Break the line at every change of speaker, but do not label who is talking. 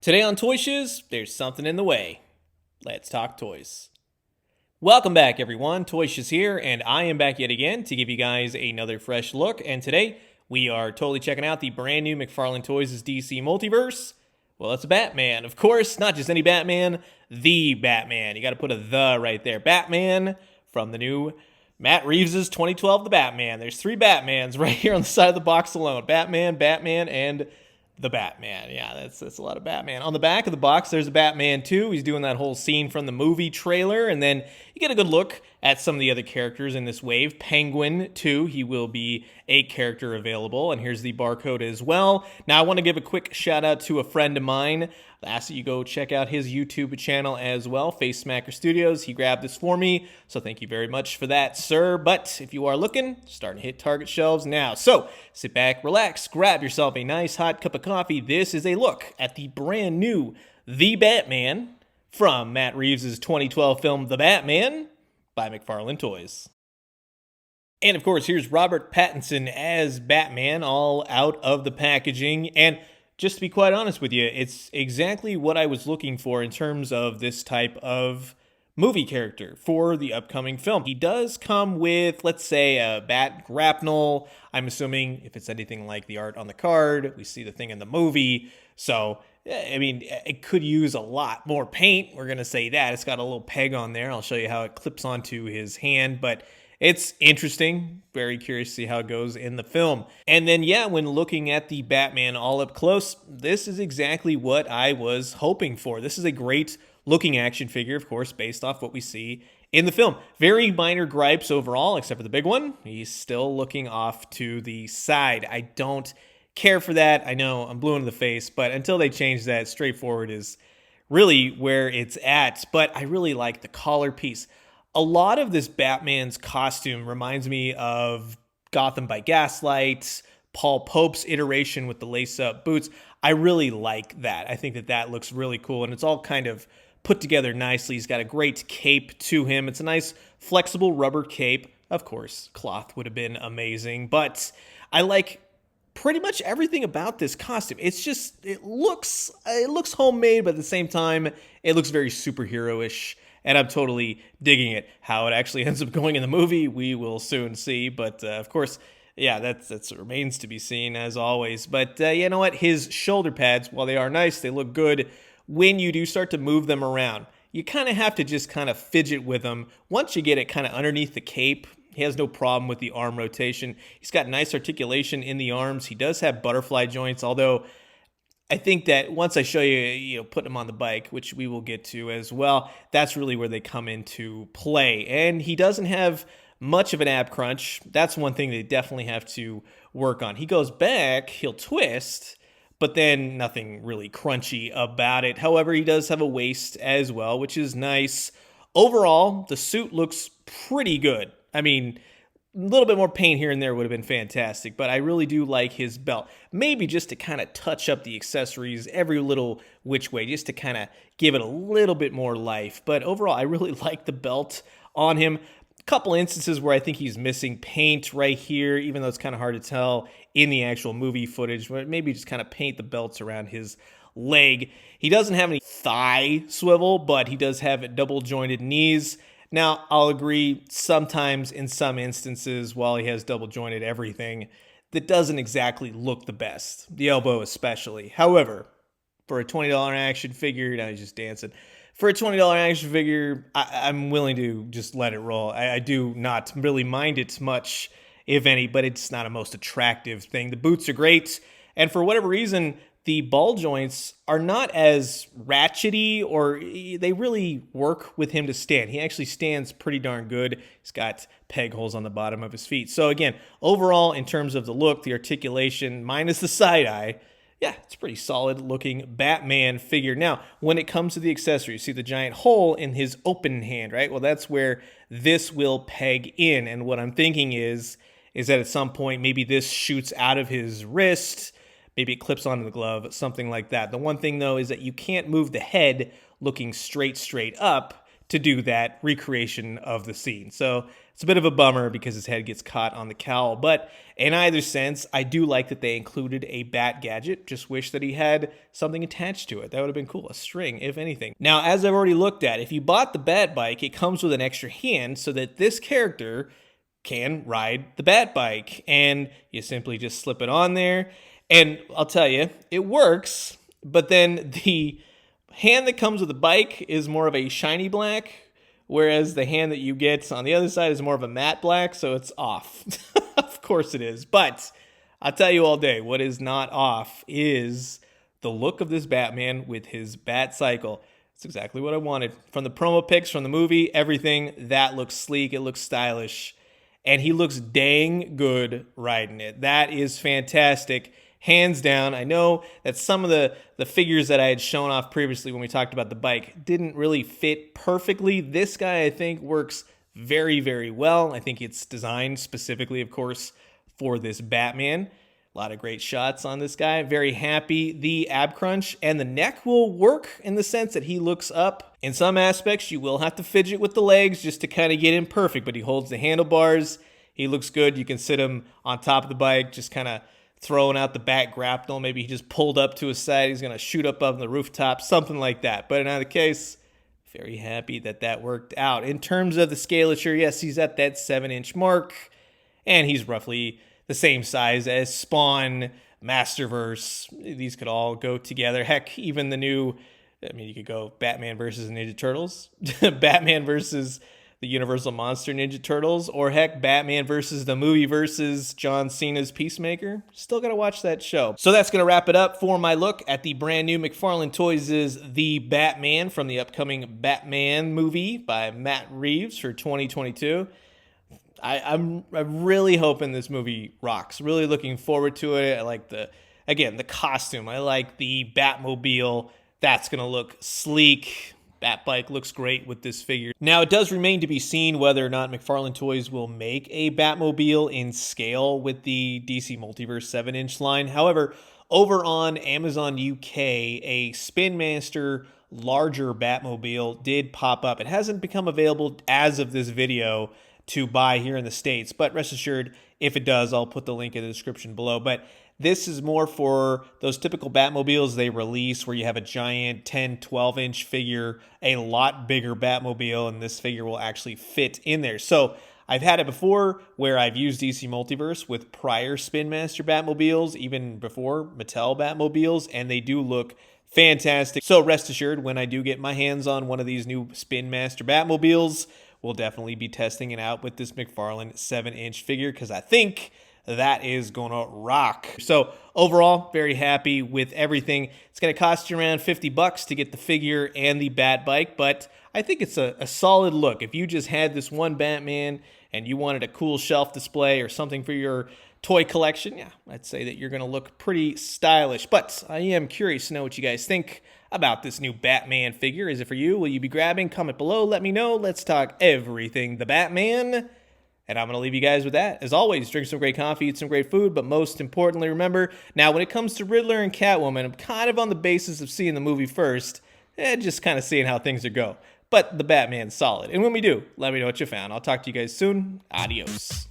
Today on Toy Shiz, there's something in the way. Let's talk toys. Welcome back, everyone. Toy Shiz here, and I am back yet again to give you guys another fresh look. And today, we are totally checking out the brand new McFarlane Toys' DC Multiverse. Well, it's a Batman. Of course, not just any Batman, the Batman. You got to put a "the" right there. Batman from the new Matt Reeves' 2012 The Batman. There's three Batmans right here on the side of the box alone. Batman, and the Batman. Yeah, that's a lot of Batman. On the back of the box, there's a Batman too. He's doing that whole scene from the movie trailer. And then you get a good look at some of the other characters in this wave. Penguin too. He will be a character available. And here's the barcode as well. Now, I want to give a quick shout out to a friend of mine. I ask that you go check out his YouTube channel as well, Face Smacker Studios. He grabbed this for me, so thank you very much for that, sir. But if you are looking, starting to hit Target shelves now. So sit back, relax, grab yourself a nice hot cup of coffee. This is a look at the brand new The Batman from Matt Reeves' 2012 film The Batman by McFarlane Toys. And of course, here's Robert Pattinson as Batman, all out of the packaging. And just to be quite honest with you, it's exactly what I was looking for in terms of this type of movie character for the upcoming film. He does come with, let's say, a bat grapnel. I'm assuming if it's anything like the art on the card, we see the thing in the movie. So, I mean, it could use a lot more paint. We're going to say that. It's got a little peg on there. I'll show you how it clips onto his hand, but it's interesting. Very curious to see how it goes in the film. And then, yeah, when looking at the Batman all up close, this is exactly what I was hoping for. This is a great looking action figure, of course, based off what we see in the film. Very minor gripes overall, except for the big one. He's still looking off to the side. I don't care for that. I know I'm blue in the face, but until they change that, straightforward is really where it's at. But I really like the collar piece. A lot of this Batman's costume reminds me of Gotham by Gaslight, Paul Pope's iteration with the lace-up boots. I really like that. I think that looks really cool, and it's all kind of put together nicely. He's got a great cape to him. It's a nice, flexible rubber cape. Of course, cloth would have been amazing, but I like pretty much everything about this costume. It's just, it looks homemade, but at the same time, it looks very superhero-ish. And I'm totally digging it. How it actually ends up going in the movie, we will soon see. But of course, yeah, that remains to be seen as always. But you know what? His shoulder pads, while they are nice, they look good. When you do start to move them around, you kind of have to just kind of fidget with them. Once you get it kind of underneath the cape, he has no problem with the arm rotation. He's got nice articulation in the arms. He does have butterfly joints, although I think that once I show you, putting them on the bike, which we will get to as well, that's really where they come into play. And he doesn't have much of an ab crunch. That's one thing they definitely have to work on. He goes back, he'll twist, but then nothing really crunchy about it. However, he does have a waist as well, which is nice. Overall, the suit looks pretty good. I mean, a little bit more paint here and there would have been fantastic, but I really do like his belt. Maybe just to kind of touch up the accessories every little which way, just to kind of give it a little bit more life. But overall, I really like the belt on him. A couple instances where I think he's missing paint right here, even though it's kind of hard to tell in the actual movie footage, but maybe just kind of paint the belts around his leg. He doesn't have any thigh swivel, but he does have double jointed knees. Now, I'll agree, sometimes in some instances, while he has double jointed everything, that doesn't exactly look the best, the elbow especially. However, for a $20 action figure, now he's just dancing. For a $20 action figure, I'm willing to just let it roll. I do not really mind it much, if any, but it's not a most attractive thing. The boots are great, and for whatever reason, the ball joints are not as ratchety, or they really work with him to stand. He actually stands pretty darn good. He's got peg holes on the bottom of his feet. So again, overall, in terms of the look, the articulation, minus the side eye, yeah, it's a pretty solid looking Batman figure. Now, when it comes to the accessories, see the giant hole in his open hand, right? Well, that's where this will peg in. And what I'm thinking is that at some point, maybe this shoots out of his wrist. Maybe it clips onto the glove, something like that. The one thing, though, is that you can't move the head looking straight up to do that recreation of the scene. So it's a bit of a bummer because his head gets caught on the cowl. But in either sense, I do like that they included a bat gadget. Just wish that he had something attached to it. That would have been cool. A string, if anything. Now, as I've already looked at, if you bought the bat bike, it comes with an extra hand so that this character can ride the bat bike. And you simply just slip it on there. And I'll tell you, it works. But then the hand that comes with the bike is more of a shiny black, whereas the hand that you get on the other side is more of a matte black, so it's off. Of course it is. But I'll tell you all day, what is not off is the look of this Batman with his Batcycle. It's exactly what I wanted. From the promo pics, from the movie, everything, that looks sleek, it looks stylish, and he looks dang good riding it. That is fantastic. Hands down. I know that some of the figures that I had shown off previously when we talked about the bike didn't really fit perfectly. This guy, I think, works very, very well. I think it's designed specifically, of course, for this Batman. A lot of great shots on this guy. Very happy. The ab crunch and the neck will work in the sense that he looks up. In some aspects, you will have to fidget with the legs just to kind of get him perfect, but he holds the handlebars. He looks good. You can sit him on top of the bike, just kind of throwing out the back grapnel. Maybe he just pulled up to his side. He's going to shoot up on the rooftop, something like that. But in either case, very happy that that worked out. In terms of the scalature, yes, he's at that 7-inch mark, and he's roughly the same size as Spawn, Masterverse. These could all go together. Heck, even the new, I mean, you could go Batman versus Ninja Turtles, Batman versus the Universal Monster Ninja Turtles, or heck, Batman versus the movie versus John Cena's Peacemaker. Still gotta watch that show. So that's gonna wrap it up for my look at the brand new McFarlane Toys' The Batman from the upcoming Batman movie by Matt Reeves for 2022. I'm really hoping this movie rocks. Really looking forward to it. I like the costume. I like the Batmobile. That's gonna look sleek. Batbike looks great with this figure. Now, it does remain to be seen whether or not McFarlane Toys will make a Batmobile in scale with the DC Multiverse 7-inch line. However, over on Amazon UK, a Spin Master larger Batmobile did pop up. It hasn't become available as of this video to buy here in the States, but rest assured, if it does, I'll put the link in the description below. But this is more for those typical Batmobiles they release where you have a giant 10, 12-inch figure, a lot bigger Batmobile, and this figure will actually fit in there. So I've had it before where I've used DC Multiverse with prior Spin Master Batmobiles, even before Mattel Batmobiles, and they do look fantastic. So rest assured, when I do get my hands on one of these new Spin Master Batmobiles, we'll definitely be testing it out with this McFarlane 7-inch figure because I think that is gonna rock. So overall, very happy with everything. It's gonna cost you around $50 to get the figure and the Bat Bike, but I think it's a solid look. If you just had this one Batman and you wanted a cool shelf display or something for your toy collection, yeah, I'd say that you're gonna look pretty stylish. But I am curious to know what you guys think about this new Batman figure. Is it for you? Will you be grabbing? Comment below, let me know. Let's talk everything the Batman. And I'm going to leave you guys with that. As always, drink some great coffee, eat some great food, but most importantly, remember, now when it comes to Riddler and Catwoman, I'm kind of on the basis of seeing the movie first, and just kind of seeing how things are go. But the Batman's solid. And when we do, let me know what you found. I'll talk to you guys soon. Adios.